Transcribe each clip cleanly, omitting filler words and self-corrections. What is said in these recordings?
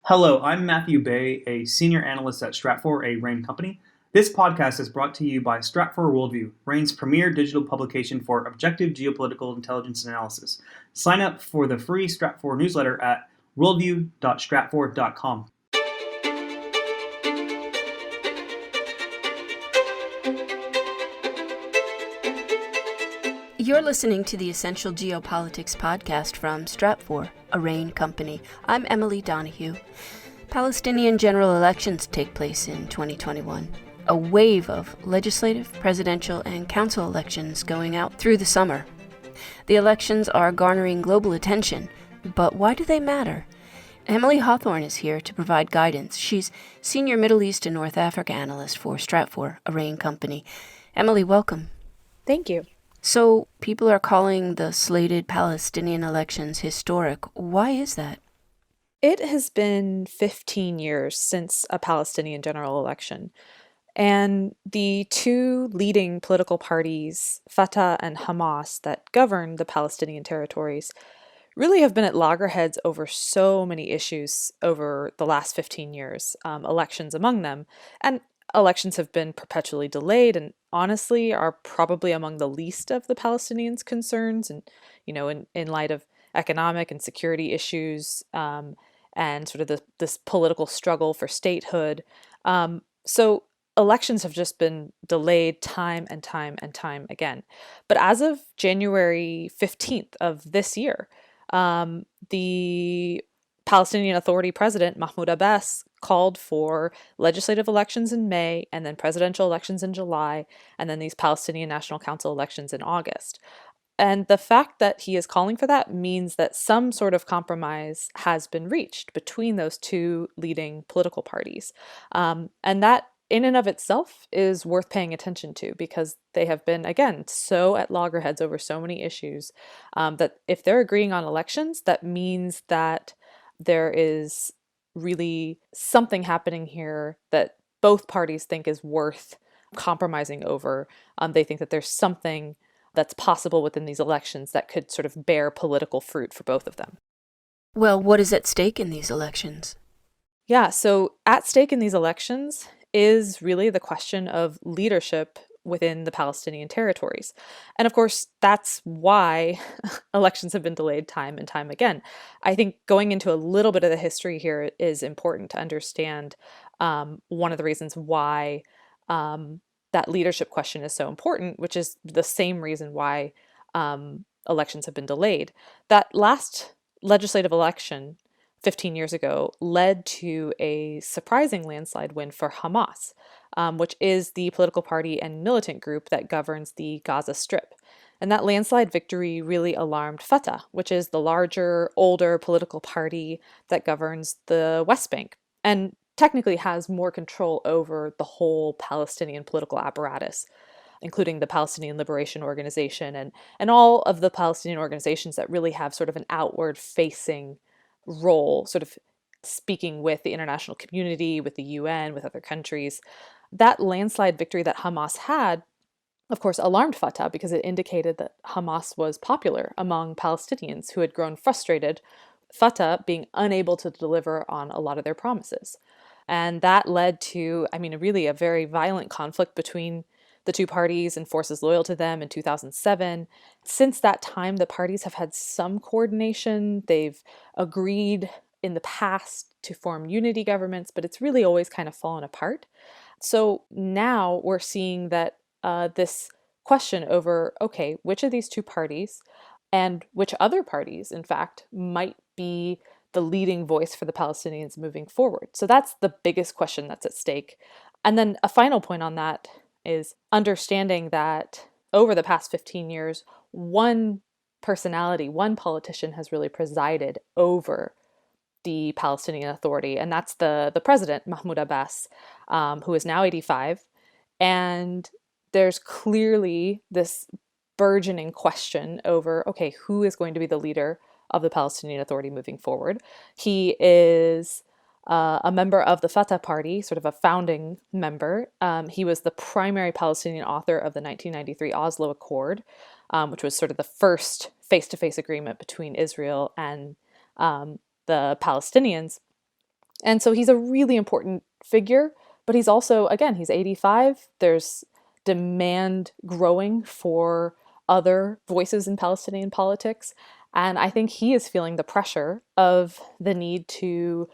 Hello, I'm Matthew Bay, a senior analyst at Stratfor, a RANE company. This podcast is brought to you by Stratfor Worldview, RANE's premier digital publication for objective geopolitical intelligence analysis. Sign up for the free Stratfor newsletter at worldview.stratfor.com. You're listening to the Essential Geopolitics podcast from Stratfor, a RANE company. I'm Emily Donahue. Palestinian general elections take place in 2021. A wave of legislative, presidential, and council elections going out through the summer. The elections are garnering global attention, but why do they matter? Emily Hawthorne is here to provide guidance. She's Senior Middle East and North Africa Analyst for Stratfor, a RANE company. Emily, welcome. Thank you. So, people are calling the slated Palestinian elections historic. Why is that? It has been 15 years since a Palestinian general election, and the two leading political parties, Fatah and Hamas, that govern the Palestinian territories, really have been at loggerheads over so many issues over the last 15 years, elections among them. And elections have been perpetually delayed and honestly are probably among the least of the Palestinians' concerns. And, in light of economic and security issues and sort of this political struggle for statehood. So elections have just been delayed time and time and time again. But as of January 15th of this year, the Palestinian Authority President Mahmoud Abbas called for legislative elections in May, and then presidential elections in July, and then these Palestinian National Council elections in August. And the fact that he is calling for that means that some sort of compromise has been reached between those two leading political parties. And that in and of itself is worth paying attention to because they have been, again, so at loggerheads over so many issues that if they're agreeing on elections, that means that there is really something happening here that both parties think is worth compromising over. They think that there's something that's possible within these elections that could sort of bear political fruit for both of them. Well, what is at stake in these elections? Yeah, so at stake in these elections is really the question of leadership within the Palestinian territories. And of course, that's why elections have been delayed time and time again. I think going into a little bit of the history here is important to understand one of the reasons why that leadership question is so important, which is the same reason why elections have been delayed. That last legislative election 15 years ago led to a surprising landslide win for Hamas, which is the political party and militant group that governs the Gaza Strip. And that landslide victory really alarmed Fatah, which is the larger, older political party that governs the West Bank and technically has more control over the whole Palestinian political apparatus, including the Palestinian Liberation Organization and all of the Palestinian organizations that really have sort of an outward-facing role, sort of speaking with the international community, with the UN, with other countries. That landslide victory that Hamas had, of course, alarmed Fatah because it indicated that Hamas was popular among Palestinians who had grown frustrated, Fatah being unable to deliver on a lot of their promises. And that led to, really a very violent conflict between the two parties and forces loyal to them in 2007. Since that time, the parties have had some coordination. They've agreed in the past to form unity governments, but it's really always kind of fallen apart. So now we're seeing that this question over, okay, which of these two parties and which other parties, in fact, might be the leading voice for the Palestinians moving forward. So that's the biggest question that's at stake. And then a final point on that is understanding that over the past 15 years, one personality, one politician has really presided over the Palestinian Authority, and that's the president, Mahmoud Abbas, who is now 85. And there's clearly this burgeoning question over, okay, who is going to be the leader of the Palestinian Authority moving forward? He is a member of the Fatah party, sort of a founding member. He was the primary Palestinian author of the 1993 Oslo Accord, which was sort of the first face-to-face agreement between Israel and the Palestinians. And so he's a really important figure, but he's also, again, he's 85. There's demand growing for other voices in Palestinian politics. And I think he is feeling the pressure of the need to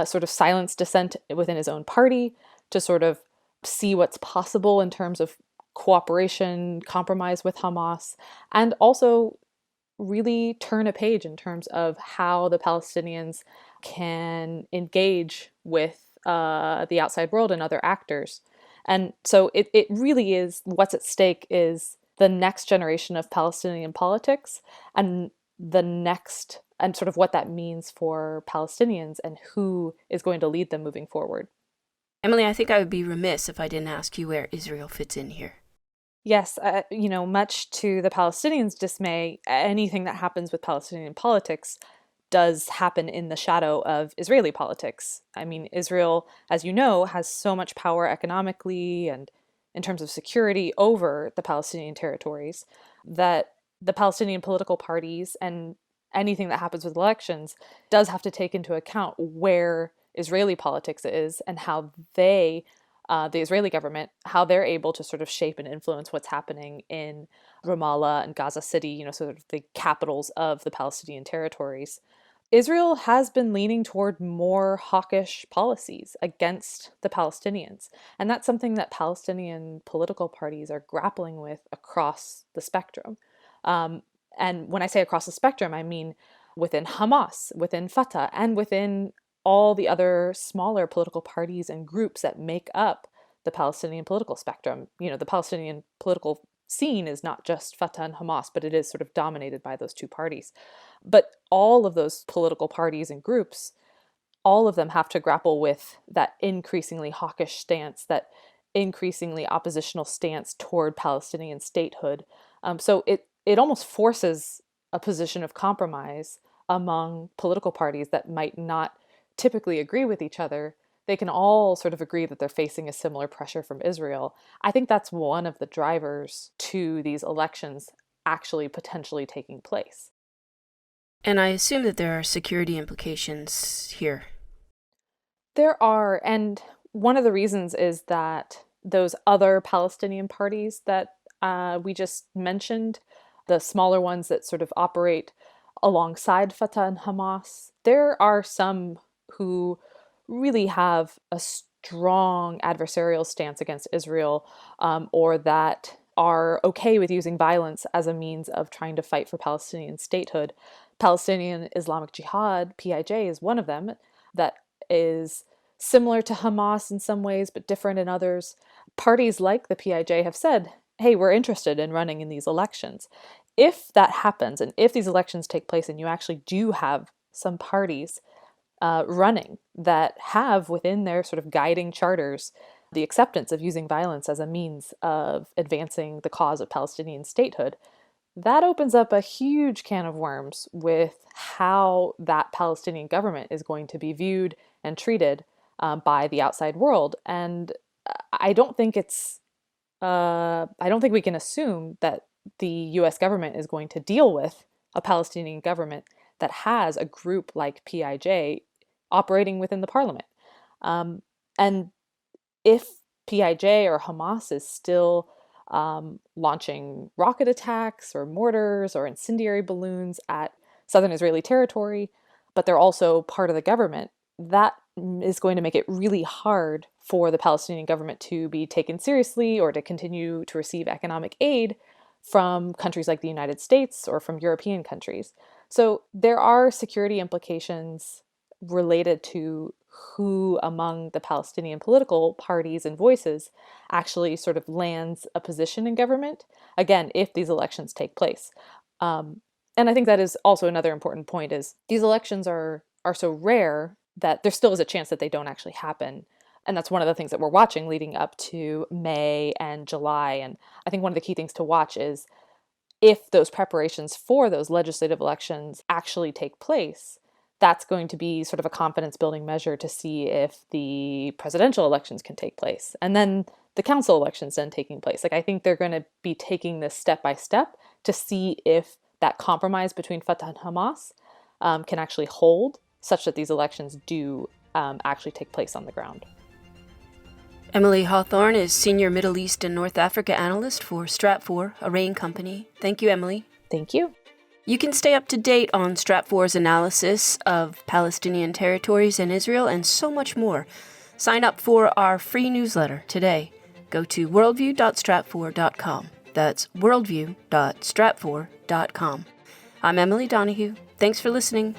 sort of silence dissent within his own party, to sort of see what's possible in terms of cooperation, compromise with Hamas, and also really turn a page in terms of how the Palestinians can engage with the outside world and other actors. And so it really is, what's at stake is the next generation of Palestinian politics, and the next, and sort of what that means for Palestinians and who is going to lead them moving forward. Emily, I think I would be remiss if I didn't ask you where Israel fits in here. Yes, much to the Palestinians' dismay, anything that happens with Palestinian politics does happen in the shadow of Israeli politics. I mean, Israel, as you know, has so much power economically and in terms of security over the Palestinian territories that the Palestinian political parties and anything that happens with elections does have to take into account where Israeli politics is and how they, the Israeli government, how they're able to sort of shape and influence what's happening in Ramallah and Gaza City, sort of the capitals of the Palestinian territories. Israel has been leaning toward more hawkish policies against the Palestinians. And that's something that Palestinian political parties are grappling with across the spectrum. And when I say across the spectrum, I mean within Hamas, within Fatah, and within all the other smaller political parties and groups that make up the Palestinian political spectrum. The Palestinian political scene is not just Fatah and Hamas, but it is sort of dominated by those two parties. But all of those political parties and groups, all of them have to grapple with that increasingly hawkish stance, that increasingly oppositional stance toward Palestinian statehood. So it almost forces a position of compromise among political parties that might not typically agree with each other. They can all sort of agree that they're facing a similar pressure from Israel. I think that's one of the drivers to these elections actually potentially taking place. And I assume that there are security implications here. There are, and one of the reasons is that those other Palestinian parties that we just mentioned, the smaller ones that sort of operate alongside Fatah and Hamas, there are some who really have a strong adversarial stance against Israel, or that are okay with using violence as a means of trying to fight for Palestinian statehood. Palestinian Islamic Jihad, PIJ, is one of them, that is similar to Hamas in some ways, but different in others. Parties like the PIJ have said, hey, we're interested in running in these elections. If that happens, and if these elections take place and you actually do have some parties running that have within their sort of guiding charters the acceptance of using violence as a means of advancing the cause of Palestinian statehood, that opens up a huge can of worms with how that Palestinian government is going to be viewed and treated by the outside world. And I don't think we can assume that the U.S. government is going to deal with a Palestinian government that has a group like PIJ operating within the parliament. And if PIJ or Hamas is still launching rocket attacks or mortars or incendiary balloons at southern Israeli territory, but they're also part of the government, that is going to make it really hard for the Palestinian government to be taken seriously or to continue to receive economic aid from countries like the United States or from European countries. So there are security implications related to who among the Palestinian political parties and voices actually sort of lands a position in government, again, if these elections take place. And I think that is also another important point, is these elections are so rare that there still is a chance that they don't actually happen. And that's one of the things that we're watching leading up to May and July. And I think one of the key things to watch is if those preparations for those legislative elections actually take place, that's going to be sort of a confidence building measure to see if the presidential elections can take place. And then the council elections then taking place. Like, I think they're going to be taking this step by step to see if that compromise between Fatah and Hamas can actually hold, such that these elections do actually take place on the ground. Emily Hawthorne is Senior Middle East and North Africa Analyst for Stratfor, a RANE company. Thank you, Emily. Thank you. You can stay up to date on Stratfor's analysis of Palestinian territories and Israel and so much more. Sign up for our free newsletter today. Go to worldview.stratfor.com. That's worldview.stratfor.com. I'm Emily Donahue. Thanks for listening.